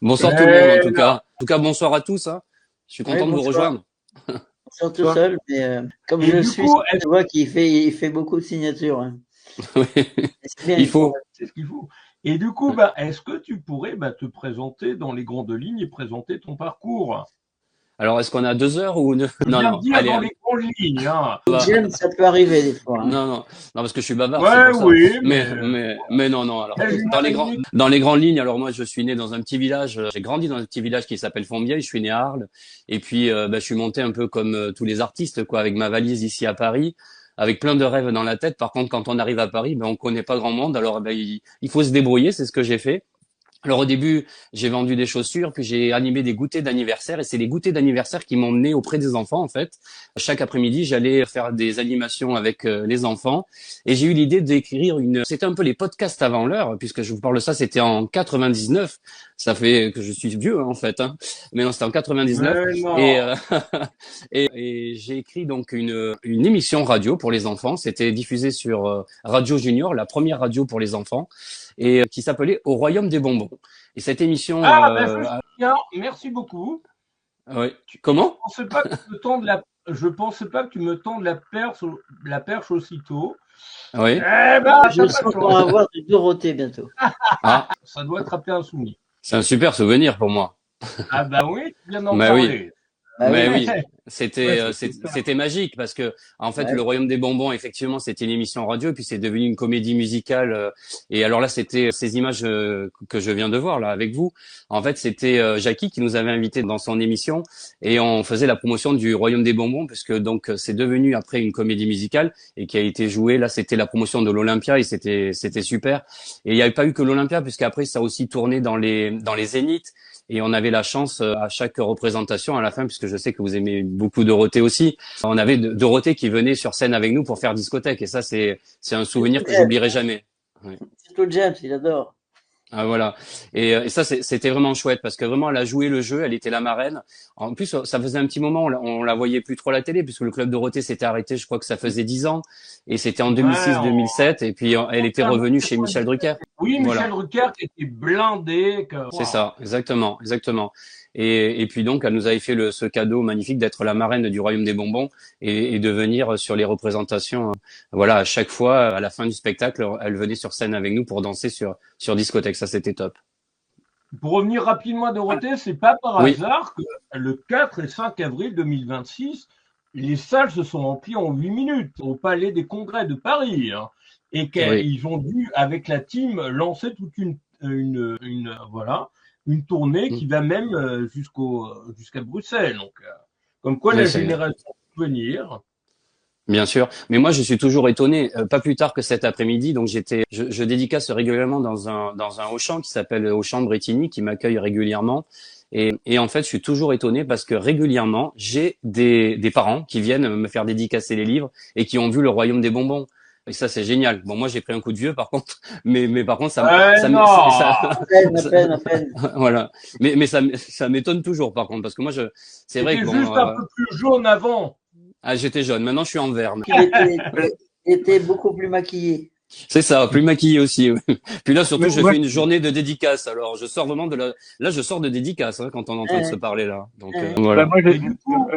Bonsoir tout le monde, en tout cas. En tout cas, bonsoir à tous, hein. Je suis Oui, content de vous bonsoir. rejoindre. Bonsoir tout Toi. seul, mais comme Et je du suis, coup, je vois qu'il fait beaucoup de signatures, hein. Oui. Et c'est bien, Il il faut. faut. c'est ce qu'il faut. Et du coup, est-ce que tu pourrais te présenter dans les grandes lignes et présenter ton parcours? Alors, est-ce qu'on a 2 heures ou ne... Je Non, viens de non. dire Allez, dans les grandes lignes, hein. James, ça peut arriver des fois, hein. non, non, non, parce que je suis bavard, c'est Ouais, pour ça. oui, Mais non, non. Alors, mais j'imagine. dans les grandes lignes, alors moi, je suis né dans un petit village. J'ai grandi dans un petit village qui s'appelle Fontvieille. Je suis né à Arles. Et puis, je suis monté un peu comme tous les artistes, quoi, avec ma valise ici à Paris, avec plein de rêves dans la tête. Par contre, quand on arrive à Paris, on connaît pas grand monde. Alors, il faut se débrouiller. C'est ce que j'ai fait. Alors au début, j'ai vendu des chaussures, puis j'ai animé des goûters d'anniversaire, et c'est les goûters d'anniversaire qui m'ont mené auprès des enfants en fait. Chaque après-midi, j'allais faire des animations avec les enfants, et j'ai eu l'idée d'écrire C'était un peu les podcasts avant l'heure, puisque je vous parle de ça, c'était en 99. Ça fait que je suis vieux en fait, hein. Mais non, c'était en 99, Mais et non. et j'ai écrit donc une émission radio pour les enfants. C'était diffusé sur Radio Junior, la première radio pour les enfants, et qui s'appelait Au Royaume des Bonbons. Et cette émission, Ah, je me souviens. Merci beaucoup. ouais. Comment? Pensais pas que tu me tendes je pensais pas que tu me tendes la perche aussitôt. Eh Oui. ben, Je t'as pas de sens qu'on va chance. avoir du Dorothée bientôt. Ah, Ça doit attraper un souvenir. c'est un super souvenir pour moi. Ah bah oui, tu viens d'en Mais oui. parler. Bah Mais oui, oui, Ouais, c'était c'est super. c'était magique parce que en fait ouais. le Royaume des Bonbons effectivement c'était une émission radio et puis c'est devenu une comédie musicale et alors là c'était ces images que je viens de voir là avec vous. En fait c'était Jackie qui nous avait invités dans son émission et on faisait la promotion du Royaume des Bonbons puisque donc c'est devenu après une comédie musicale et qui a été jouée là c'était la promotion de l'Olympia et c'était super et il n'y avait pas eu que l'Olympia puisqu'après ça a aussi tourné dans les Zéniths. Et on avait la chance à chaque représentation à la fin, puisque je sais que vous aimez beaucoup Dorothée aussi, on avait Dorothée qui venait sur scène avec nous pour faire discothèque. Et ça, c'est un Surtout souvenir que James, j'oublierai jamais. Ouais. surtout James, il adore. Ah, voilà. Et ça, c'était vraiment chouette parce que vraiment, elle a joué le jeu, elle était la marraine. En plus, ça faisait un petit moment, on la voyait plus trop à la télé puisque le club Dorothée s'était arrêté, je crois que ça faisait 10 ans. Et c'était en Ouais, 2006-2007. Et puis, elle était revenue chez Michel Drucker. oui, Michel Voilà. Drucker qui était blindé. C'est Waouh. ça, exactement, exactement. Et puis donc, elle nous avait fait ce cadeau magnifique d'être la marraine du Royaume des Bonbons et de venir sur les représentations. Voilà, à chaque fois, à la fin du spectacle, elle venait sur scène avec nous pour danser sur discothèque. Ça, c'était top. Pour revenir rapidement à Dorothée, c'est pas par Oui, hasard que le 4 et 5 avril 2026, les salles se sont remplies en 8 minutes au Palais des Congrès de Paris, hein, et oui. qu'ils ont dû, avec la team, lancer toute voilà, une tournée Mm. qui va même jusqu'à Bruxelles. Donc, comme quoi Oui, la c'est génération à venir. bien sûr. Mais moi, je suis toujours étonné. Pas plus tard que cet après-midi, donc je dédicace régulièrement dans un Auchan qui s'appelle Auchan de Bretigny, qui m'accueille régulièrement. Et en fait, je suis toujours étonné parce que régulièrement, j'ai des parents qui viennent me faire dédicacer les livres et qui ont vu Le Royaume des Bonbons. Et ça, c'est génial. Bon, moi, j'ai pris un coup de vieux, par contre, mais par contre, Non, À peine, à ça- peine, à peine. voilà. Mais ça m'étonne toujours, par contre, parce que moi, c'est vrai que c'était bon, juste un peu plus jaune avant. j'étais jeune. Maintenant, je suis en vert. Il était beaucoup plus maquillé. C'est ça, plus maquillé aussi. Oui. Puis là, surtout, Mais je moi, fais une journée de dédicace. Alors, je sors vraiment là, je sors de dédicace hein, quand on est en train de se Hein, parler là. Donc hein. voilà. et du coup,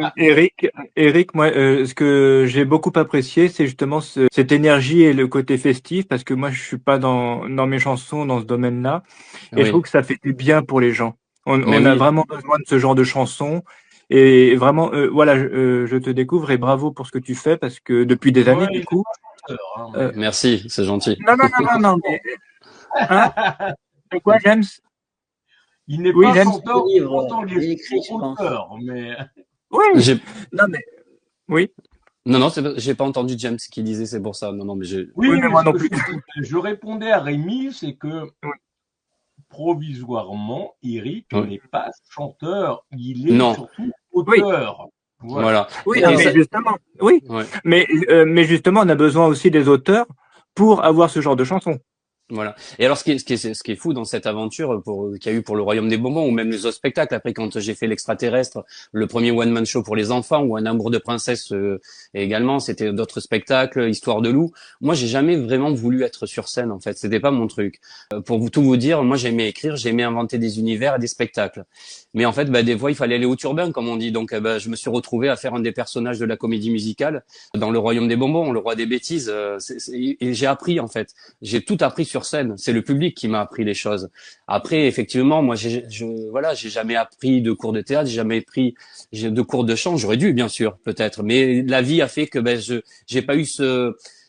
Eric, moi, ce que j'ai beaucoup apprécié, c'est justement cette énergie et le côté festif, parce que moi, je suis pas dans mes chansons dans ce domaine-là, et je trouve Oui. que ça fait du bien pour les gens. Mais On a oui. vraiment besoin de ce genre de chansons, et vraiment, voilà, je te découvre et bravo pour ce que tu fais, parce que depuis des ouais, années, il du est coup, chanteur, hein, euh, Merci, c'est gentil. non, non, non, non, non, mais, hein, de quoi, James? il n'est Oui, pas James? chanteur, Le livre, pourtant il est il écrit, je bon pense. auteur, mais Oui, J'ai non, mais, oui, non non, j'ai pas entendu James qui disait c'est pour ça. Non non, mais oui, oui, mais mais moi ce non que plus. je répondais à Rémi, c'est que Oui, provisoirement, Eric oui. n'est pas chanteur, il est Non, surtout oui. auteur. Voilà. voilà. Oui, Et Alors, mais ça, justement, oui, ouais. mais justement, on a besoin aussi des auteurs pour avoir ce genre de chansons. Voilà. Et alors, ce qui est fou dans cette aventure qu'il y a eu pour le Royaume des Bonbons, ou même les autres spectacles, après quand j'ai fait l'extraterrestre, le premier one-man show pour les enfants, ou un amour de princesse et également, c'était d'autres spectacles, Histoire de loup. Moi, j'ai jamais vraiment voulu être sur scène, en fait. C'était pas mon truc. Tout vous dire, moi, j'aimais écrire, j'aimais inventer des univers et des spectacles. Mais en fait, des fois, il fallait aller au turbin, comme on dit. Donc, je me suis retrouvé à faire un des personnages de la comédie musicale dans le Royaume des Bonbons, le roi des bêtises. Et j'ai appris, en fait. J'ai tout appris sur scène. C'est le public qui m'a appris les choses. Après, effectivement, moi, j'ai jamais appris de cours de théâtre, j'ai jamais pris de cours de chant. J'aurais dû, bien sûr, peut-être. Mais la vie a fait que, j'ai pas eu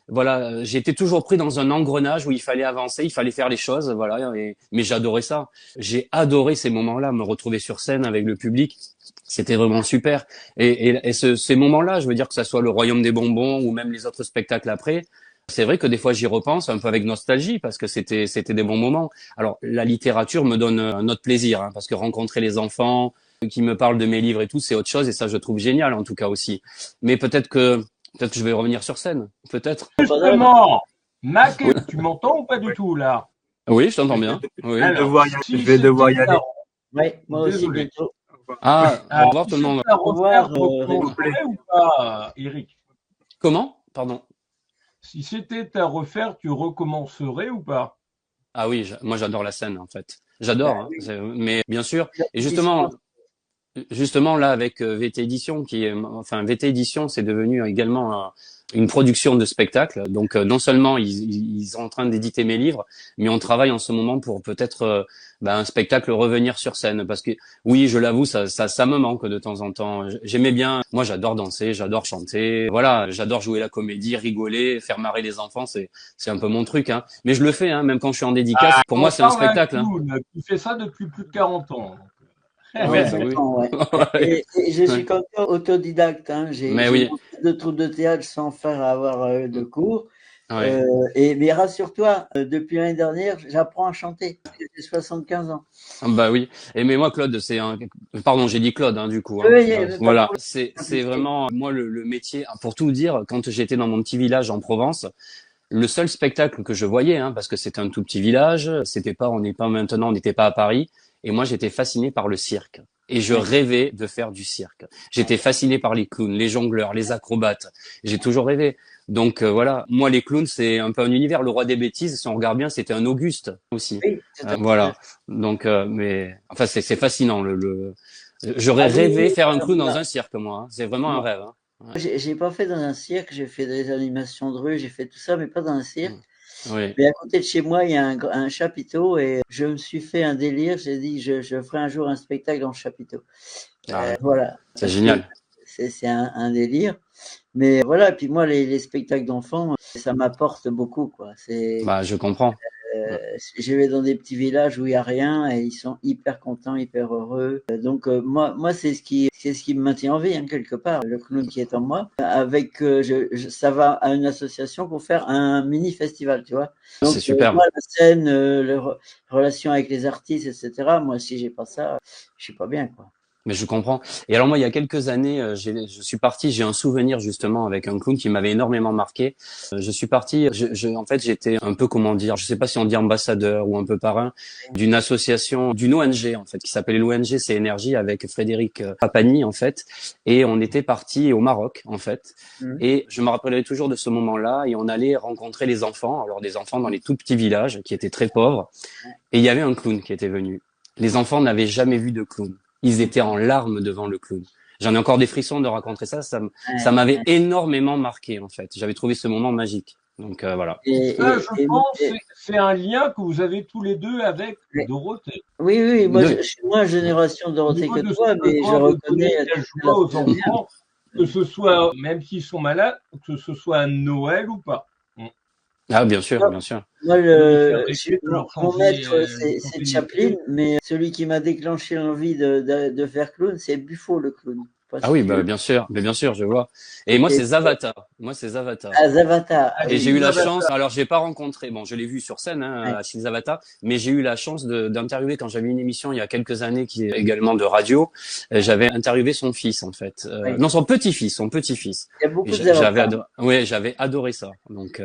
voilà, j'ai été toujours pris dans un engrenage où il fallait avancer, il fallait faire les choses, voilà. Mais j'adorais ça. J'ai adoré ces moments-là, me retrouver sur scène avec le public. C'était vraiment super. Ces moments-là, je veux dire que ça soit le Royaume des Bonbons ou même les autres spectacles après, c'est vrai que des fois j'y repense un peu avec nostalgie parce que c'était des bons moments. Alors la littérature me donne un autre plaisir, parce que rencontrer les enfants qui me parlent de mes livres et tout, c'est autre chose et ça je trouve génial en tout cas aussi. Mais peut-être que je vais revenir sur scène, peut-être. Justement, Mac, tu m'entends ou pas du tout là? Oui, je t'entends bien. Oui. Alors, je vais devoir y aller. Oui, moi aussi Désolé. bientôt. Au revoir tout le monde. Au revoir, Raymond. ou pas, Eric? Comment? Pardon. Si c'était à refaire, tu recommencerais ou pas? Ah oui, moi j'adore la scène en fait. J'adore, Oui. mais bien sûr. Et justement là avec VT Édition VT Édition c'est devenu également une production de spectacle. Donc non seulement ils sont en train d'éditer mes livres, mais on travaille en ce moment pour peut-être un spectacle revenir sur scène parce que oui, je l'avoue, ça me manque de temps en temps. J'aimais bien, moi j'adore danser, j'adore chanter, voilà, j'adore jouer la comédie, rigoler, faire marrer les enfants, c'est un peu mon truc Mais je le fais même quand je suis en dédicace. Pour moi c'est un spectacle. Tu fais ça depuis plus de 40 ans. Ouais. Et je suis comme toi autodidacte. J'ai oui. monté 2 troupes de théâtre sans avoir de cours. Ouais. Mais rassure-toi, depuis l'année dernière, j'apprends à chanter. J'ai 75 ans. Oui. Mais moi, Claude, pardon, j'ai dit Claude, du coup. Oui, voilà. C'est vraiment, moi, le métier, pour tout dire, quand j'étais dans mon petit village en Provence, le seul spectacle que je voyais, parce que c'était un tout petit village, on n'était pas à Paris, et moi, j'étais fasciné par le cirque. Et je rêvais de faire du cirque. J'étais fasciné par les clowns, les jongleurs, les acrobates. J'ai toujours rêvé. Donc voilà, moi les clowns c'est un peu un univers. Le roi des bêtises, si on regarde bien, c'était un Auguste aussi. Oui, voilà. Donc mais enfin c'est fascinant. J'aurais rêvé faire un clown dans un cirque moi. C'est vraiment un rêve. Ouais. J'ai pas fait dans un cirque, j'ai fait des animations de rue, j'ai fait tout ça, mais pas dans un cirque. Oui. Mais à côté de chez moi, il y a un chapiteau et je me suis fait un délire. J'ai dit, je ferai un jour un spectacle dans le chapiteau. Voilà. C'est génial. C'est un délire. Mais voilà, puis moi, les spectacles d'enfants, ça m'apporte beaucoup, quoi. Je comprends. Je vais dans des petits villages où il y a rien et ils sont hyper contents, hyper heureux. Donc moi c'est ce qui me maintient en vie quelque part, le clown qui est en moi. Avec ça va à une association pour faire un mini festival, tu vois. Donc c'est super. Moi, la scène, relation avec les artistes, etc. Moi si j'ai pas ça, je suis pas bien, quoi. Mais je comprends. Et alors moi, il y a quelques années, je suis parti. J'ai un souvenir justement avec un clown qui m'avait énormément marqué. Je suis parti. En fait, j'étais un peu comment dire. Je sais pas si on dit ambassadeur ou un peu parrain d'une association, d'une ONG en fait, qui s'appelait l'ONG C'est Énergie avec Frédéric Papani en fait. Et on était parti au Maroc en fait. Et je me rappellerai toujours de ce moment-là. Et on allait rencontrer les enfants. Alors des enfants dans les tout petits villages qui étaient très pauvres. Et il y avait un clown qui était venu. Les enfants n'avaient jamais vu de clown. Ils étaient en larmes devant le clown. J'en ai encore des frissons de raconter ça. Ça m'avait énormément marqué, en fait. J'avais trouvé ce moment magique. Donc, voilà. Je pense que c'est un lien que vous avez tous les deux avec Dorothée. Oui. Moi, je suis moins génération Dorothée que toi, mais je reconnais aux enfants, que ce soit, même s'ils sont malades, que ce soit à Noël ou pas. Ah, bien sûr, bien sûr. Moi, mon maître, c'est Chaplin, mais celui qui m'a déclenché l'envie de faire clown, c'est Buffo, le clown. Ah oui, bien sûr, je vois. Et moi, c'est Zavata. Ah, Zavata. Et j'ai eu la chance, alors j'ai pas rencontré, je l'ai vu sur scène, chez Zavata, mais j'ai eu la chance d'interviewer quand j'avais une émission il y a quelques années qui est également de radio. J'avais interviewé son fils, en fait. Non, son petit-fils. Il y a beaucoup de Zavata. Oui, j'avais adoré ça. Donc,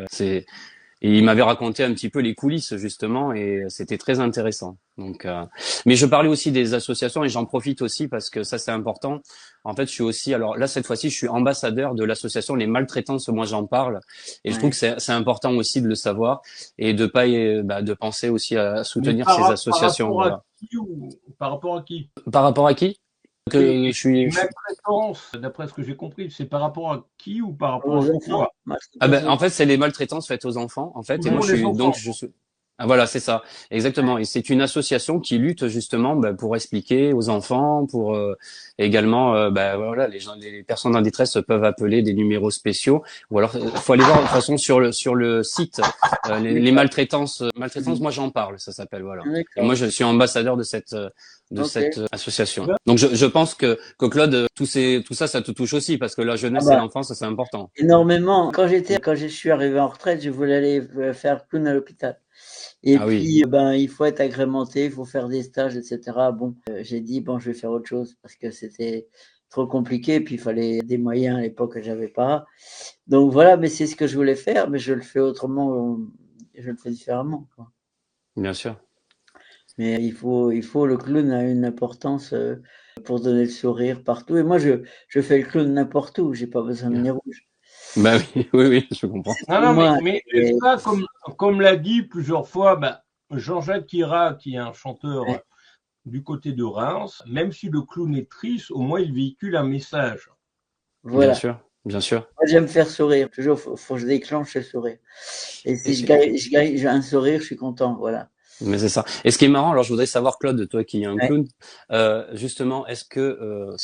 Et il m'avait raconté un petit peu les coulisses justement, et c'était très intéressant. Donc, mais je parlais aussi des associations et j'en profite aussi parce que ça c'est important. En fait, je suis aussi, alors là cette fois-ci, je suis ambassadeur de l'association Les Maltraitances. Moi, j'en parle et je trouve que Ouais. c'est important aussi de le savoir et de pas de penser aussi à Mais soutenir ces par associations. rapport à Voilà. qui ou par rapport à qui? Par rapport à qui? Oui, Que je suis. les maltraitances, d'après ce que j'ai compris, c'est par rapport à qui ou par rapport Aux à enfants, quoi? Ah maltraitance ben, aux en fait, c'est les maltraitances faites aux enfants, en fait. Et moi, Toujours les enfants. je suis. Ah, voilà, c'est ça, exactement. Et c'est une association qui lutte justement pour expliquer aux enfants, pour également, voilà, les personnes en détresse peuvent appeler des numéros spéciaux, ou alors faut aller voir de toute façon sur le site les D'accord. maltraitances, maltraitances. Mhm. Moi, j'en parle, ça s'appelle voilà. Et moi, D'accord. je suis ambassadeur de Ok. cette association. Donc, je pense que Claude, tout ça, ça te touche aussi parce que la Ah jeunesse et bah, l'enfance, ça, c'est important. énormément. Quand je suis arrivé en retraite, je voulais aller faire clown à l'hôpital. Et Ah oui. puis, ben, il faut être agrémenté, il faut faire des stages, etc. Bon, j'ai dit, bon, je vais faire autre chose parce que c'était trop compliqué. Puis, il fallait des moyens à l'époque que j'avais pas. Donc, voilà, mais c'est ce que je voulais faire, mais je le fais autrement, je le fais différemment, quoi. Bien sûr. Mais le clown a une importance pour donner le sourire partout. Et moi, je fais le clown n'importe où, j'ai pas besoin de nez rouge. Bah oui, oui, oui, je comprends. Non, Pour non, moi, mais et- ça, comme l'a dit plusieurs fois, Jean-Jacques Ira, qui est un chanteur du côté de Reims, même si le clown est triste, au moins il véhicule un message. Bien voilà. sûr, bien sûr. Moi, j'aime faire sourire. Toujours, faut que je déclenche le sourire. Et si Et- je gagne j'ai un sourire, je suis content. Voilà. mais c'est ça. Et ce qui est marrant, alors je voudrais savoir, Claude, toi qui es un Ouais. clown, justement, est-ce que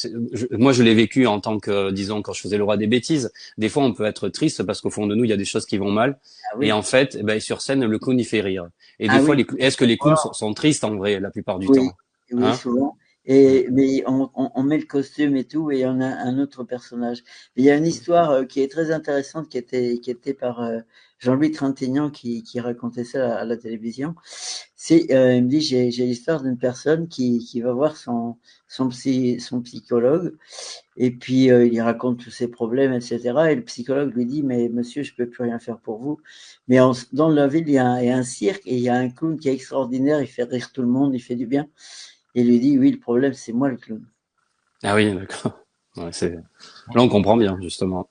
moi je l'ai vécu en tant que, disons, quand je faisais le roi des bêtises. Des fois, on peut être triste parce qu'au fond de nous, il y a des choses qui vont mal. Ah Et oui. en fait, sur scène, le clown il fait rire. Et des Ah fois, oui. est-ce que les clowns Voilà. sont tristes en vrai la plupart du Oui. temps, Oui, hein? souvent. Mm. Mais on met le costume et tout, et on a un autre personnage. Il y a une histoire qui est très intéressante qui était par Jean-Louis Trintignant qui racontait ça à la télévision. Il me dit, j'ai l'histoire d'une personne qui va voir son psychologue, et puis il lui raconte tous ses problèmes, etc. Et le psychologue lui dit, mais monsieur, je peux plus rien faire pour vous. Mais dans la ville, il y a un cirque et il y a un clown qui est extraordinaire, il fait rire tout le monde, il fait du bien. Et il lui dit, oui, le problème, c'est moi le clown. Ah oui, d'accord. Ouais, là on comprend bien justement.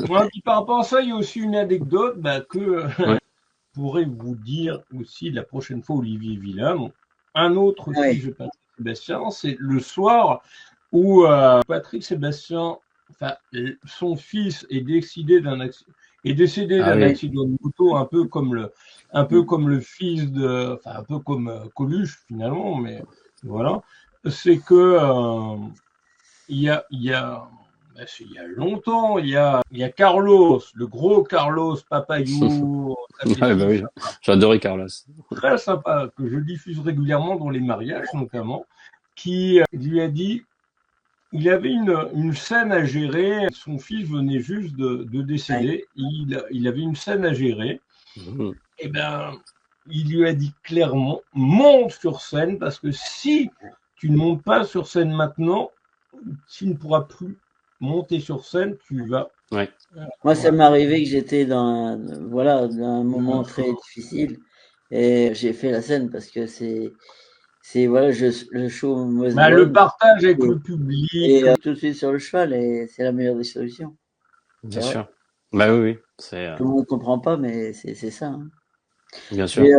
Moi, puis par rapport à ça, il y a aussi une anecdote que Ouais. je pourrais vous dire aussi la prochaine fois, Olivier Villain. Un autre Ouais. fils de Patrick Sébastien, c'est le soir où Patrick Sébastien, enfin, son fils est décédé d'un Ah oui. accident de moto, un peu comme le fils de, enfin, un peu comme Coluche finalement, mais voilà. C'est que il y a longtemps, il y a Carlos, le gros Carlos Papayou, Ouais, bah oui, j'adorais Carlos. très sympa, que je diffuse régulièrement dans les mariages notamment, qui lui a dit, il avait une scène à gérer, son fils venait juste de Ouais. décéder, il avait une scène à gérer, Mhm. et il lui a dit clairement, monte sur scène, parce que si tu ne montes pas sur scène maintenant, tu ne pourras plus monter sur scène, tu vas. Ouais. Moi, ça Voilà. m'est arrivé que j'étais dans un moment très difficile et j'ai fait la scène parce que voilà, le show must go Le on partage avec et, le public, tout de suite sur le cheval et c'est la meilleure des solutions. Bien C'est vrai. sûr. Bah oui, oui, c'est Tout le monde ne comprend pas, mais c'est ça, hein. bien sûr. Mais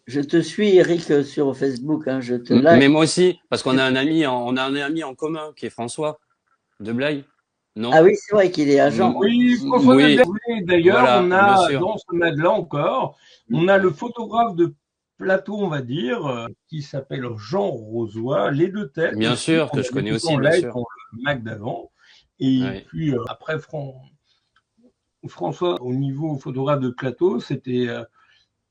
je te suis, Eric, sur Facebook, hein, je te like. Mais moi aussi, parce qu'on a on a un ami en commun qui est François de Blaye, Ah non? oui, c'est vrai qu'il est agent. Ouais. oui, François Oui, Desberger. D'ailleurs, voilà, on bien a sûr. dans ce mag-là encore, on a le photographe de plateau, on va dire, qui s'appelle Jean Rosoy, les deux têtes Bien aussi, sûr qu'on que je avait connais vu aussi, en bien live sûr. dans le mag d'avant. Et Ouais. puis après, François, au niveau photographe de plateau, c'était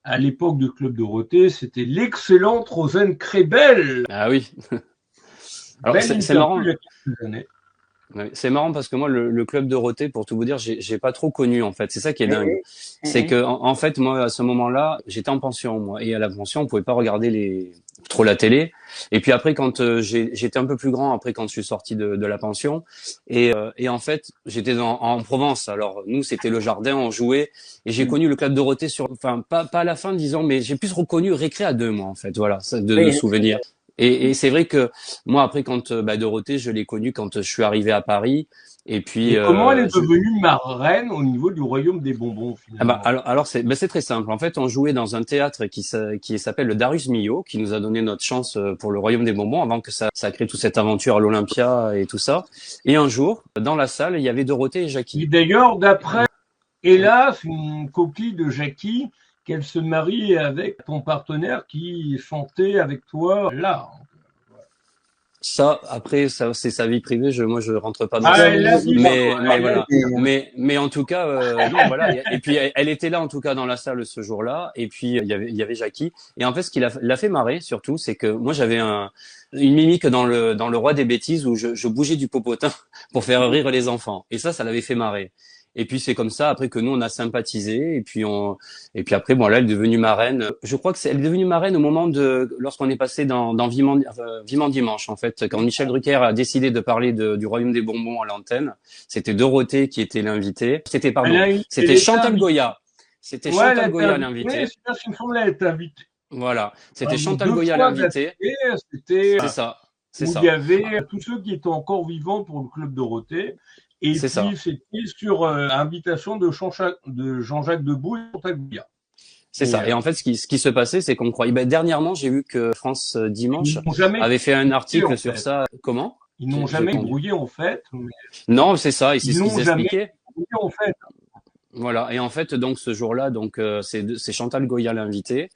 à l'époque du Club Dorothée, c'était l'excellente Rosen Krebel. Ah oui. Alors Belle c'est interview il marrant. y a quelques années. Ouais, c'est marrant parce que moi, le club Dorothée, pour tout vous dire, j'ai pas trop connu en fait. C'est ça qui est Eh dingue. oui, eh C'est oui. que en fait, moi, à ce moment-là, j'étais en pension, moi, et à la pension, on pouvait pas regarder trop la télé. Et puis après, quand j'étais un peu plus grand, après quand je suis sorti de la pension, et en fait, j'étais en Provence. Alors nous, c'était le jardin, on jouait, et j'ai connu le club Dorothée enfin pas à la fin, disons, mais j'ai plus reconnu Récré à deux, moi en fait, voilà, ça, de Oui, souvenirs. Et c'est vrai que moi, après, quand Dorothée, je l'ai connue quand je suis arrivé à Paris. Et puis, Et comment elle est devenue marraine au niveau du Royaume des Bonbons, finalement? alors c'est très simple. En fait, on jouait dans un théâtre qui s'appelle le Darius Milhaud, qui nous a donné notre chance pour le Royaume des Bonbons avant que ça crée toute cette aventure à l'Olympia et tout ça. Et un jour, dans la salle, il y avait Dorothée et Jackie. Et d'ailleurs, d'après, hélas, une copie de Jackie, qu'elle se marie avec ton partenaire qui chantait avec toi là. Ça, après, ça, c'est sa vie privée. Moi, je rentre pas dans Ah, ça. elle l'a dit. Mais voilà. mais, Mais en tout cas, non, voilà. Et puis, elle était là, en tout cas, dans la salle ce jour-là. Et puis, il y avait Jackie. Et en fait, ce qui l'a fait marrer, surtout, c'est que moi, j'avais une mimique dans le Roi des bêtises où je bougeais du popotin pour faire rire les enfants. Et ça l'avait fait marrer. Et puis c'est comme ça après que nous on a sympathisé et puis après bon là elle est devenue marraine. Je crois que elle est devenue marraine au moment lorsqu'on est passé dans Vivement Dimanche en fait quand Michel Drucker a décidé de parler du Royaume des Bonbons à l'antenne. C'était Dorothée qui était l'invitée. C'était Chantal Goya. C'était Chantal Goya l'invitée. Oui, c'est ça, il me semble, elle était invitée. Voilà, c'était Chantal Goya l'invitée. C'était C'est ça. C'est où ça. il y avait tous ceux qui étaient encore vivants pour le Club Dorothée. Et puis, c'était sur invitation de Jean-Jacques Debout et Chantal Goya. C'est ça. Et en fait, ce qui se passait, c'est qu'on croyait. Dernièrement, j'ai vu que France Dimanche avait fait un article sur ça. Comment? Ils n'ont jamais brouillé en fait. Non, c'est ça. Et c'est ce qu'ils expliquaient. Brouillé, en fait. Voilà. Et en fait, donc ce jour-là, donc c'est Chantal Goya l'invité.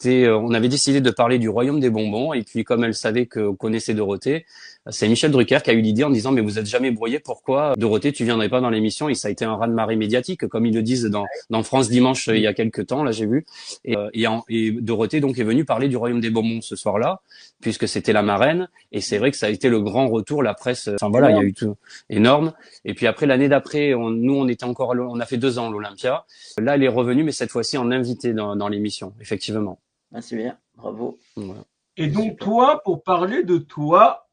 On avait décidé de parler du Royaume des Bonbons. Et puis, comme elle savait qu'on connaissait Dorothée, c'est Michel Drucker qui a eu l'idée en disant mais vous êtes jamais brouillé, pourquoi Dorothée tu viendrais pas dans l'émission? Et ça a été un raz-de-marée médiatique comme ils le disent dans France Dimanche il y a quelques temps, là j'ai vu. Et Dorothée donc est venue parler du Royaume des Bonbons ce soir-là puisque c'était la marraine. Et c'est vrai que ça a été le grand retour, la presse. Enfin voilà, il y a eu tout énorme. Et puis après l'année d'après, on était encore, on a fait 2 ans à l'Olympia. Là elle est revenue mais cette fois-ci en invité dans l'émission, effectivement. Ah, c'est bien, bravo. Voilà. Et donc toi, pour parler de toi.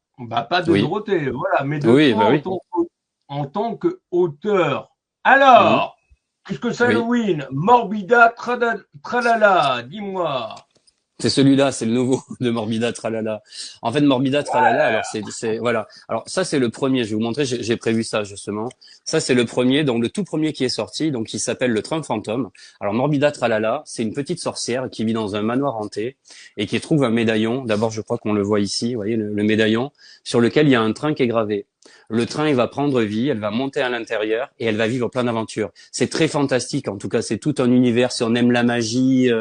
Pas de Dorothée, voilà, mais de toi en tant qu'auteur. Alors, puisque c'est Halloween, Morbida Tralala, dis-moi. C'est celui-là, c'est le nouveau de Morbida Tralala. En fait, Morbida Tralala, alors voilà. Alors ça, c'est le premier. Je vais vous montrer. J'ai prévu ça justement. Ça, c'est le premier, donc le tout premier qui est sorti, donc qui s'appelle Le Train Fantôme. Alors Morbida Tralala, c'est une petite sorcière qui vit dans un manoir hanté et qui trouve un médaillon. D'abord, je crois qu'on le voit ici. Vous voyez le médaillon sur lequel il y a un train qui est gravé. Le train, il va prendre vie, elle va monter à l'intérieur et elle va vivre plein d'aventures. C'est très fantastique. En tout cas, c'est tout un univers. Si on aime la magie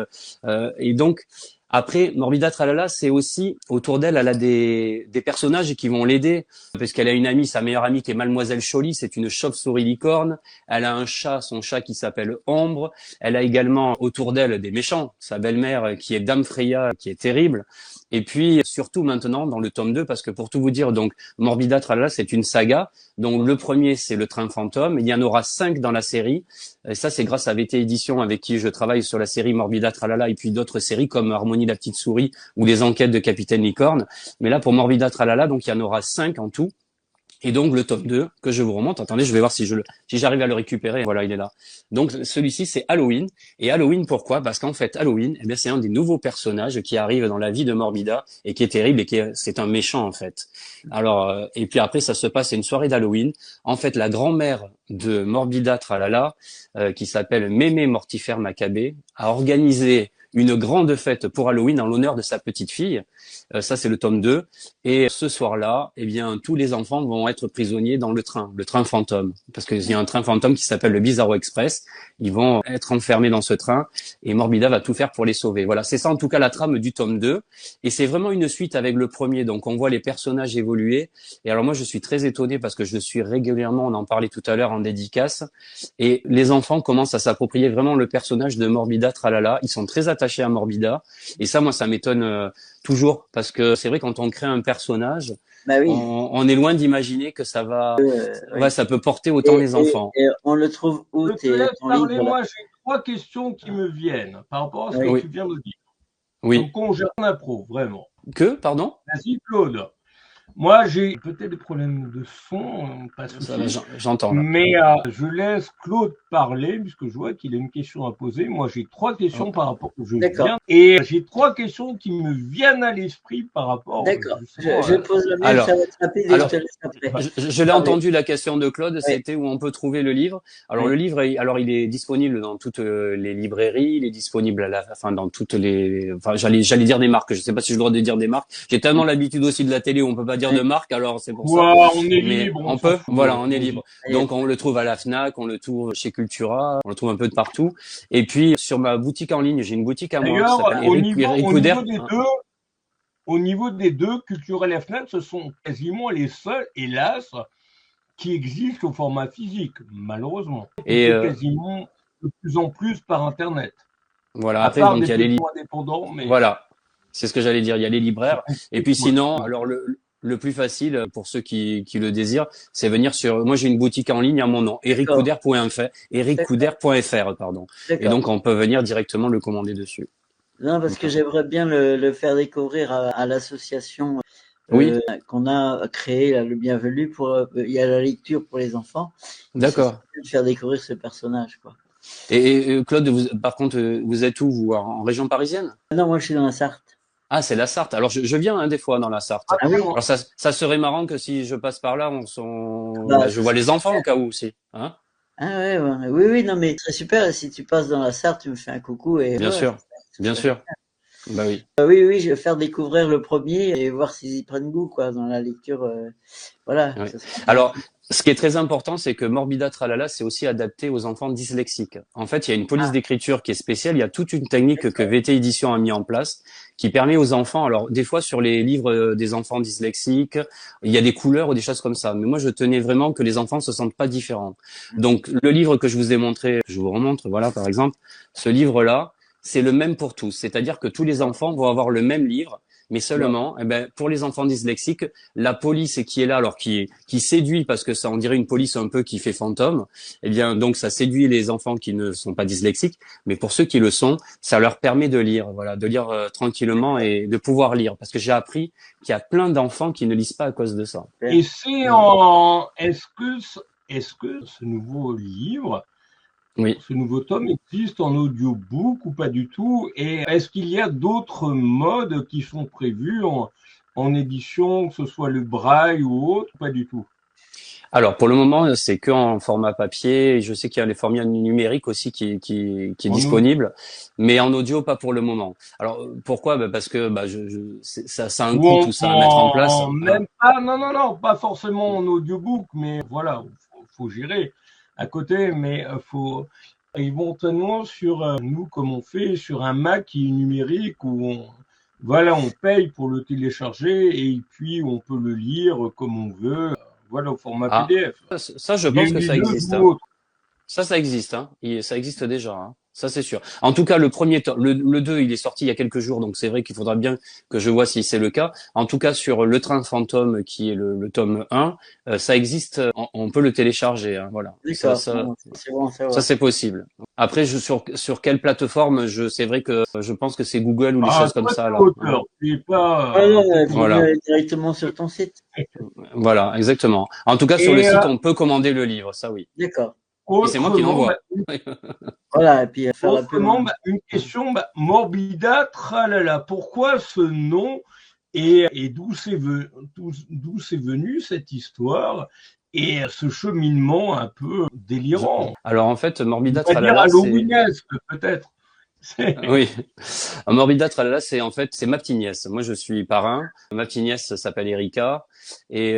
et donc. Après, Morbida Tralala, c'est aussi, autour d'elle, elle a des personnages qui vont l'aider, parce qu'elle a une amie, sa meilleure amie qui est Mademoiselle Choly, c'est une chauve-souris licorne. Elle a un chat, son chat qui s'appelle Ombre. Elle a également autour d'elle des méchants, sa belle-mère qui est Dame Freya, qui est terrible. Et puis, surtout maintenant, dans le tome 2, parce que pour tout vous dire, donc, Morbida Tralala, c'est une saga. Donc, le premier, c'est Le Train Fantôme. Il y en aura 5 dans la série. Et ça, c'est grâce à VT Édition, avec qui je travaille sur la série Morbida Tralala, et puis d'autres séries comme Harmonie la petite souris ou Les enquêtes de Capitaine Licorne. Mais là, pour Morbida Tralala, donc, il y en aura 5 en tout. Et donc, le tome 2, que je vous remonte. Attendez, je vais voir si j'arrive à le récupérer. Voilà, il est là. Donc, celui-ci, c'est Halloween. Et Halloween, pourquoi? Parce qu'en fait, Halloween, c'est un des nouveaux personnages qui arrive dans la vie de Morbida et qui est terrible et c'est un méchant, en fait. Alors, et puis après, ça se passe, c'est une soirée d'Halloween. En fait, la grand-mère de Morbida Tralala, qui s'appelle Mémé Mortifère Maccabée, a organisé une grande fête pour Halloween en l'honneur de sa petite fille. Ça, c'est le tome 2. Et ce soir-là, tous les enfants vont être prisonniers dans le train fantôme. Parce qu'il y a un train fantôme qui s'appelle le Bizarro Express. Ils vont être enfermés dans ce train et Morbida va tout faire pour les sauver. Voilà, c'est ça en tout cas la trame du tome 2. Et c'est vraiment une suite avec le premier. Donc, on voit les personnages évoluer. Et alors, moi, je suis très étonné parce que je suis régulièrement, on en parlait tout à l'heure en dédicace, et les enfants commencent à s'approprier vraiment le personnage de Morbida Tralala. Ils sont très attachés à Morbida. Et ça, moi, ça m'étonne toujours, parce que c'est vrai, quand on crée un personnage, on est loin d'imaginer que ça ça peut porter autant les enfants. Et on le trouve où? Je te laisse parler, moi j'ai 3 questions qui me viennent par rapport à ce que tu viens de dire. Oui. Donc on gère l'impro, vraiment. Pardon? Vas-y, Claude. Moi, j'ai peut-être des problèmes de son, pas de souci. J'entends là. Mais je laisse Claude parler, puisque je vois qu'il a une question à poser. Moi, j'ai 3 questions par rapport au jeu. D'accord. Et j'ai 3 questions qui me viennent à l'esprit par rapport. D'accord. Je pose la mienne, ça va être rapide et je te laisse après. Je l'ai entendu, la question de Claude, c'était où on peut trouver le livre. Alors le livre, il est disponible dans toutes les librairies, il est disponible dans toutes les, j'allais dire des marques. Je sais pas si j'ai le droit de dire des marques. J'ai tellement l'habitude aussi de la télé où on peut pas dire de marque, alors c'est pour ça. On est libre. On peut, on est libre. Donc on le trouve à la Fnac, on le trouve chez Cultura, on le trouve un peu de partout. Et puis sur ma boutique en ligne, j'ai une boutique à moi qui s'appelle Eric Couder. Au niveau des deux, Culturel et Fnac, ce sont quasiment les seuls, hélas, qui existent au format physique, malheureusement. Et quasiment de plus en plus par Internet. Voilà. Après, donc il y a les indépendants, mais voilà. C'est ce que j'allais dire. Il y a les libraires. Et puis sinon, alors le plus facile pour ceux qui le désirent, c'est venir sur. Moi, j'ai une boutique en ligne à mon nom, ericcouder.fr, pardon. Et donc, on peut venir directement le commander dessus. Non, parce que j'aimerais bien le faire découvrir à l'association qu'on a créée, le Bienvenu, il y a la lecture pour les enfants. D'accord. De faire découvrir ce personnage, quoi. Et Claude, par contre, vous êtes où, vous, en région parisienne? Non, moi je suis dans la Sarthe. Ah, c'est la Sarthe. Alors je viens des fois dans la Sarthe. Ah, oui. Alors ça serait marrant que si je passe par là, je vois les enfants au cas où aussi. Hein? Ah oui, non mais c'est super. Si tu passes dans la Sarthe, tu me fais un coucou et. Bien sûr. Bah oui. Oui, je vais faire découvrir le premier et voir s'ils y prennent goût, quoi, dans la lecture. Voilà. Oui. Alors, ce qui est très important, c'est que Morbida Tralala, c'est aussi adapté aux enfants dyslexiques. En fait, il y a une police d'écriture qui est spéciale. Il y a toute une technique que VT Édition a mis en place qui permet aux enfants, alors des fois sur les livres des enfants dyslexiques, il y a des couleurs ou des choses comme ça. Mais moi, je tenais vraiment que les enfants se sentent pas différents. Donc, le livre que je vous ai montré, je vous remontre, voilà, par exemple, ce livre-là, c'est le même pour tous. C'est-à-dire que tous les enfants vont avoir le même livre, mais seulement, pour les enfants dyslexiques, la police qui est là, alors qui séduit parce que ça, on dirait une police un peu qui fait fantôme. Donc ça séduit les enfants qui ne sont pas dyslexiques, mais pour ceux qui le sont, ça leur permet de lire, tranquillement et de pouvoir lire. Parce que j'ai appris qu'il y a plein d'enfants qui ne lisent pas à cause de ça. Et est-ce que ce nouveau livre, ce nouveau tome existe en audiobook ou pas du tout? Et est-ce qu'il y a d'autres modes qui sont prévus en édition, que ce soit le braille ou autre, pas du tout? Alors pour le moment, c'est que en format papier. Je sais qu'il y a les formats numériques aussi qui est disponible, mais en audio pas pour le moment. Alors pourquoi? Parce que ça a un coût tout ça à mettre en place. Pas forcément en audiobook, mais voilà, faut gérer à côté, mais faut éventuellement sur nous comme on fait sur un Mac qui est numérique où on paye pour le télécharger et puis on peut le lire comme on veut, au format PDF. Ça je pense que ça existe. Ça existe, hein. Ça existe déjà, hein. Ça c'est sûr. En tout cas, le premier tome, le 2, il est sorti il y a quelques jours, donc c'est vrai qu'il faudra bien que je vois si c'est le cas. En tout cas, sur Le Train Fantôme, qui est le tome 1, ça existe, on peut le télécharger, hein, voilà. Ça c'est possible. Après, sur quelle plateforme, c'est vrai que je pense que c'est Google ou des choses comme ça, là. Voilà. Directement sur ton site. Voilà, exactement. En tout cas, sur le site, on peut commander le livre, ça oui. D'accord. Et c'est moi qui l'envoie. Voilà, et puis autrement, une question, Morbida Tralala. Pourquoi ce nom et d'où c'est venu cette histoire et ce cheminement un peu délirant? Alors en fait, Morbida Tralala, halloweenesque peut-être. Oui. Morbida Tralala, c'est ma petite nièce. Moi, je suis parrain. Ma petite nièce s'appelle Erika et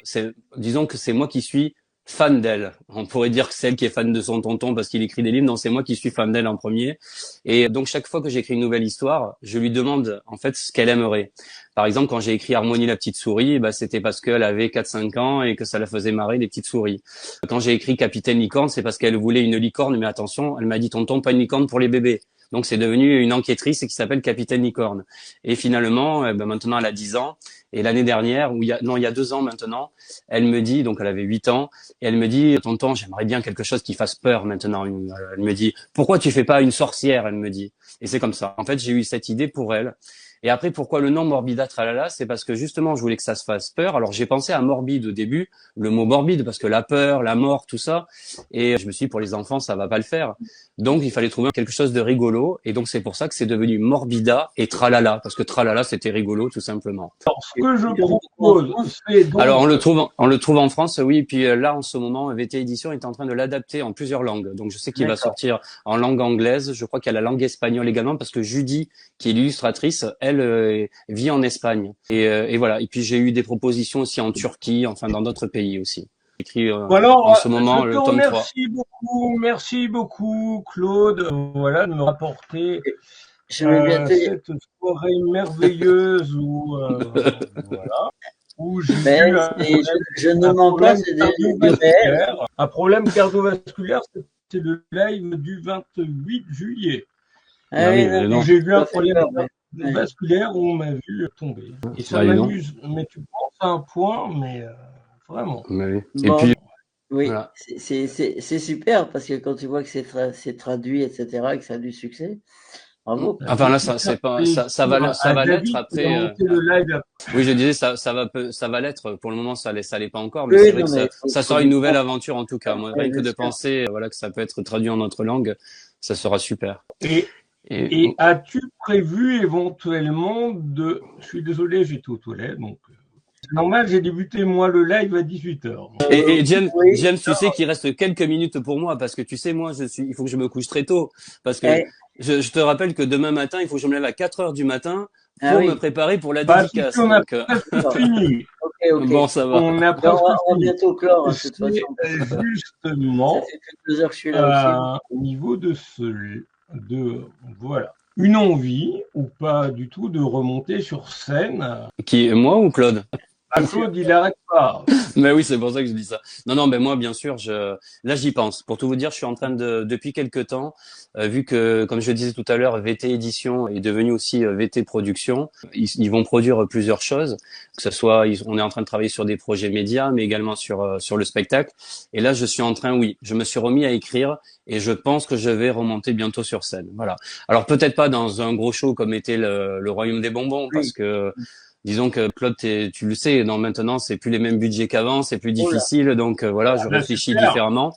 disons que c'est moi qui suis fan d'elle. On pourrait dire que c'est elle qui est fan de son tonton parce qu'il écrit des livres. Non, c'est moi qui suis fan d'elle en premier. Et donc, chaque fois que j'écris une nouvelle histoire, je lui demande, en fait, ce qu'elle aimerait. Par exemple, quand j'ai écrit Harmonie la petite souris, c'était parce qu'elle avait 4-5 ans et que ça la faisait marrer des petites souris. Quand j'ai écrit Capitaine Licorne, c'est parce qu'elle voulait une licorne, mais attention, elle m'a dit tonton, pas une licorne pour les bébés. Donc c'est devenu une enquêtrice qui s'appelle Capitaine Licorne. Et finalement, maintenant elle a 10 ans. Et l'année dernière, il y a 2 ans maintenant, elle me dit, donc elle avait 8 ans, et elle me dit, tonton, j'aimerais bien quelque chose qui fasse peur maintenant. Elle me dit, pourquoi tu fais pas une sorcière? Elle me dit. Et c'est comme ça. En fait, j'ai eu cette idée pour elle. Et après, pourquoi le nom Morbida Tralala? C'est parce que justement, je voulais que ça se fasse peur. Alors, j'ai pensé à morbide au début, le mot morbide, parce que la peur, la mort, tout ça. Et je me suis dit, pour les enfants, ça va pas le faire. Donc, il fallait trouver quelque chose de rigolo. Et donc, c'est pour ça que c'est devenu Morbida et Tralala, parce que Tralala, c'était rigolo, tout simplement. Alors, ce que je propose, c'est donc... Alors, on le trouve en France, oui. Et puis là, en ce moment, VT Édition est en train de l'adapter en plusieurs langues. Donc, je sais qu'il va sortir en langue anglaise. Je crois qu'il y a la langue espagnole également, parce que Judy, qui est l'illustratrice, elle vit en Espagne. Et voilà. Et puis, j'ai eu des propositions aussi en Turquie, enfin, dans d'autres pays aussi. Écrit en ce moment le tome 3. Merci beaucoup, Claude, voilà, de me rapporter cette soirée merveilleuse où, voilà, où j'ai eu je ne mens pas, c'est du réel. Un problème cardiovasculaire, c'est le live du 28 juillet. Ah oui, j'ai vu un problème vasculaire où on m'a vu tomber. Et ça m'amuse, mais tu penses à un point, mais vraiment. Oui. Bon, et puis, oui, voilà. c'est super parce que quand tu vois que c'est traduit, etc., et que ça a du succès, bravo. Enfin là, ça va l'être après. Oui, je disais ça va l'être. Pour le moment, ça l'est pas encore, mais c'est vrai que ça sera une nouvelle aventure en tout cas. Moi, rien que de penser, voilà, que ça peut être traduit en notre langue, ça sera super. Et as-tu prévu éventuellement de... Je suis désolé, j'étais aux toilettes, donc... C'est normal, j'ai débuté moi le live à 18h. Et James, tu sais qu'il reste quelques minutes pour moi parce que tu sais, moi, il faut que je me couche très tôt parce que je te rappelle que demain matin, il faut que je me lève à 4h du matin pour me préparer pour la dédicace. On a presque fini. Okay. Bon, ça va. On a presque fini. Bientôt clore, de toute façon. Justement, ça fait 2 heures que je suis là aussi. Au niveau de voilà. Une envie, ou pas du tout, de remonter sur scène. Qui, moi ou Claude? Claude, il n'arrête pas. Mais oui, c'est pour ça que je dis ça. Non, mais moi, bien sûr, là, j'y pense. Pour tout vous dire, je suis en train depuis quelques temps, vu que, comme je le disais tout à l'heure, VT Édition est devenu aussi VT Production. Ils vont produire plusieurs choses, que ce soit, on est en train de travailler sur des projets médias, mais également sur le spectacle. Et là, je suis en train, je me suis remis à écrire et je pense que je vais remonter bientôt sur scène. Voilà. Alors peut-être pas dans un gros show comme était le Royaume des Bonbons, parce que disons que Claude, tu le sais, maintenant c'est plus les mêmes budgets qu'avant, c'est plus difficile, donc voilà, je réfléchis différemment.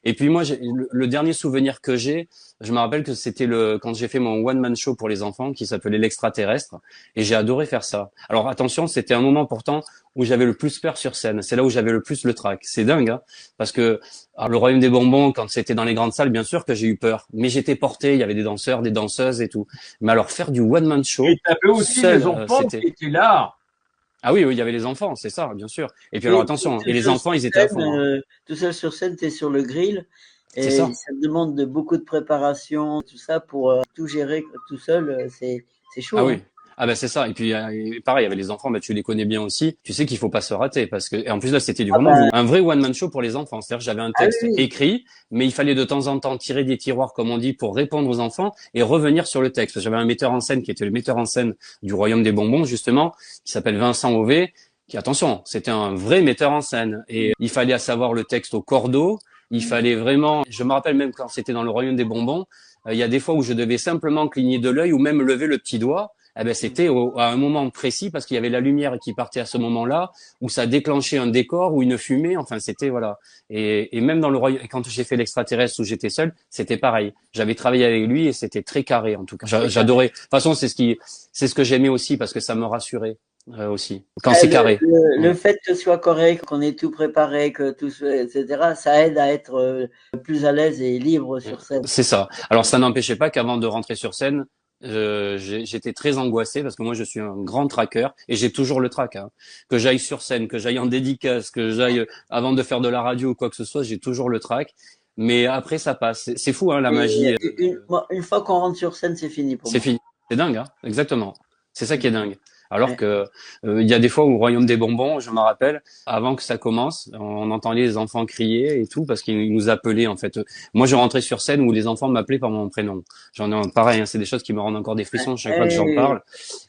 Et puis moi, le dernier souvenir que je me rappelle que c'était quand j'ai fait mon one man show pour les enfants qui s'appelait l'Extraterrestre, et j'ai adoré faire ça. Alors attention, c'était un moment pourtant où j'avais le plus peur sur scène. C'est là où j'avais le plus le trac. C'est dingue, hein, parce que le Royaume des Bonbons, quand c'était dans les grandes salles, bien sûr que j'ai eu peur, mais j'étais porté. Il y avait des danseurs, des danseuses et tout. Mais alors faire du one man show, et t'avais aussi les enfants qui étaient là. Ah oui, il y avait les enfants, c'est ça, bien sûr. Et puis alors attention, et les enfants, ils étaient à fond. Tout seul sur scène, t'es sur le grill. Et ça demande beaucoup de préparation, tout ça pour tout gérer tout seul, c'est chaud. Ah oui. Ah ben c'est ça. Et puis pareil, il y avait les enfants, tu les connais bien aussi. Tu sais qu'il faut pas se rater parce que et en plus là c'était un vrai one man show pour les enfants. C'est-à-dire que j'avais un texte écrit, mais il fallait de temps en temps tirer des tiroirs comme on dit pour répondre aux enfants et revenir sur le texte. J'avais un metteur en scène qui était le metteur en scène du Royaume des Bonbons justement, qui s'appelle Vincent Auvet, qui attention, c'était un vrai metteur en scène et il fallait savoir le texte au cordeau. Il fallait vraiment, je me rappelle même quand c'était dans le Royaume des Bonbons, il y a des fois où je devais simplement cligner de l'œil ou même lever le petit doigt. C'était à un moment précis parce qu'il y avait la lumière qui partait à ce moment-là, où ça déclenchait un décor ou une fumée. Enfin, c'était voilà. Et même dans le Royaume, quand j'ai fait l'Extraterrestre où j'étais seul, c'était pareil. J'avais travaillé avec lui et c'était très carré en tout cas. J'adorais. De toute façon, c'est ce que j'aimais aussi parce que ça me rassurait. Aussi quand c'est carré. Le fait que ce soit correct, qu'on ait tout préparé, que tout etc., ça aide à être plus à l'aise et libre sur scène. C'est ça. Alors ça n'empêchait pas qu'avant de rentrer sur scène, j'étais très angoissé parce que moi je suis un grand traqueur et j'ai toujours le trac. Hein. Que j'aille sur scène, que j'aille en dédicace, que j'aille avant de faire de la radio ou quoi que ce soit, j'ai toujours le trac. Mais après ça passe. C'est fou hein, la magie. Une fois qu'on rentre sur scène, c'est fini pour moi. C'est fini. C'est dingue, hein. Exactement. C'est ça qui est dingue. Alors que il y a des fois au Royaume des Bonbons, je me rappelle, avant que ça commence, on entendait les enfants crier et tout parce qu'ils nous appelaient en fait. Moi, je rentrais sur scène où les enfants m'appelaient par mon prénom. Pareil, hein, c'est des choses qui me rendent encore des frissons chaque fois que j'en parle.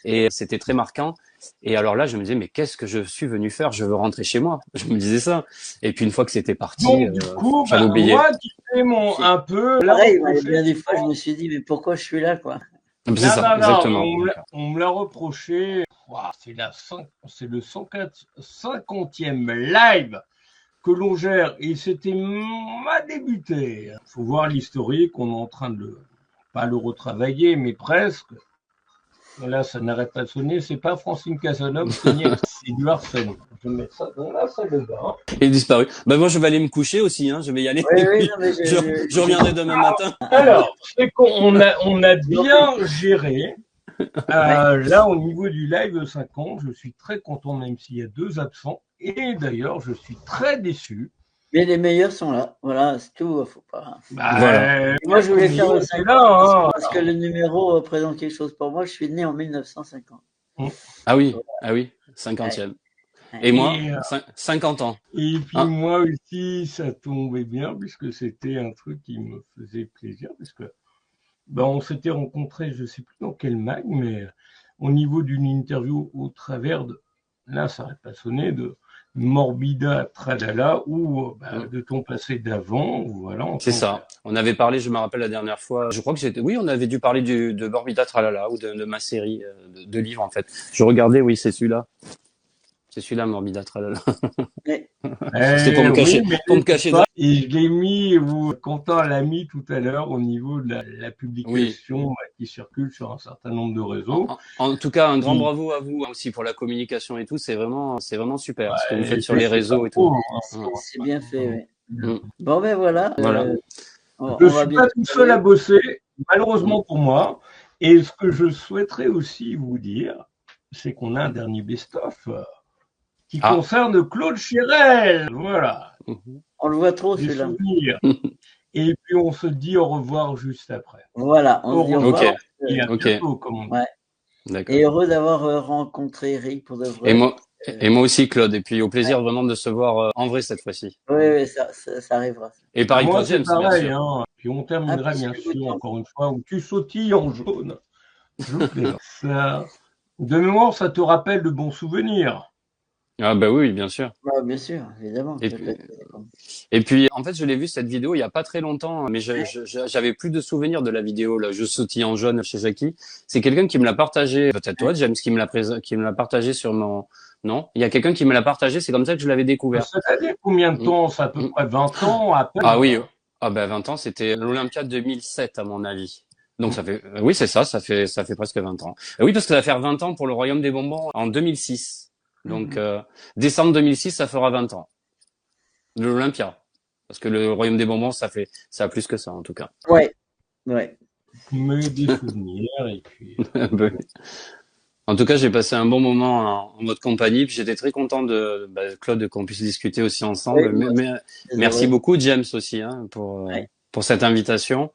Et c'était très marquant. Et alors là, je me disais mais qu'est-ce que je suis venu faire? Je veux rentrer chez moi. Je me disais ça. Et puis une fois que c'était parti, j'avais oublié. Moi, tu sais un peu. Pareil, bien des fois, je me suis dit mais pourquoi je suis là quoi. C'est ça, exactement. On me l'a reproché. Ouah, c'est le 50e live que l'on gère et c'était ma débuté. Faut voir l'historique, on est en train de pas le retravailler, mais presque. Là, ça n'arrête pas de sonner. C'est pas Francine Casanova, c'est du harcèlement. Je vais mettre ça dans la salle de bain. Il est disparu. Moi, je vais aller me coucher aussi. Je vais y aller. Oui, non, mais je reviendrai demain matin. Alors, c'est qu'on a bien géré. Là, au niveau du live 50, je suis très content, même s'il y a 2 absents. Et d'ailleurs, je suis très déçu. Mais les meilleurs sont là. Voilà, c'est tout. Faut pas. Voilà. Moi, je voulais faire le 50 là, parce que le numéro représente quelque chose pour moi. Je suis né en 1950. Ah oui, 50e. Et moi, 50 ans. Et puis moi aussi, ça tombait bien puisque c'était un truc qui me faisait plaisir parce que on s'était rencontrés, je sais plus dans quel mag, mais au niveau d'une interview au travers de, là, ça n'aurait pas sonné, de Morbida Tralala ou de ton passé d'avant, voilà. C'est ça. On avait parlé, je me rappelle la dernière fois, je crois que oui, on avait dû parler de Morbida Tralala ou de ma série de livres en fait. Je regardais, oui, c'est celui-là. C'est celui-là, Morbida Tralala. C'est pour me cacher. Et je l'ai mis, Quentin l'a mis tout à l'heure au niveau de la publication qui circule sur un certain nombre de réseaux. En tout cas, un grand bravo à vous aussi pour la communication et tout. C'est vraiment super ce que vous faites sur les réseaux et tout. C'est bien fait, oui. Bon, voilà. Je ne suis pas tout seul à bosser, malheureusement pour moi. Et ce que je souhaiterais aussi vous dire, c'est qu'on a un dernier best-of qui concerne Claude Chérel. Voilà. On le voit trop, celui-là. Et puis, on se dit au revoir juste après. Voilà, on se dit au revoir. Et à bientôt, comme on dit. D'accord. Et heureux d'avoir rencontré Eric pour de vrai. Et moi aussi, Claude. Et puis, au plaisir vraiment de se voir en vrai cette fois-ci. Oui, ça arrivera. Et pareil pour James, pareil, bien sûr. Puis on terminera, bien sûr, encore une fois, où tu sautilles en jaune. De mémoire, ça te rappelle de bons souvenirs. Ah oui, bien sûr. Bien sûr, évidemment. Et puis, en fait, je l'ai vu cette vidéo il y a pas très longtemps, mais j'avais plus de souvenirs de la vidéo là. Je sautille en jaune chez Jackie. C'est quelqu'un qui me l'a partagé, peut-être toi, James, qui me l'a partagé sur mon. Non, il y a quelqu'un qui me l'a partagé. C'est comme ça que je l'avais découvert. Ça fait combien de temps? Ça à peu près 20 ans après. Ah oui. 20 ans, c'était l'Olympiade 2007 à mon avis. Donc ça fait, oui, c'est ça. Ça fait presque 20 ans. Oui, parce que ça va faire 20 ans pour le Royaume des Bonbons en 2006. Donc, décembre 2006, ça fera 20 ans. De l'Olympia. Parce que le Royaume des Bonbons, ça a plus que ça, en tout cas. Ouais. Mais des souvenirs, et puis. En tout cas, j'ai passé un bon moment en votre compagnie, puis j'étais très content Claude, qu'on puisse discuter aussi ensemble. Merci beaucoup, James, aussi, pour cette invitation.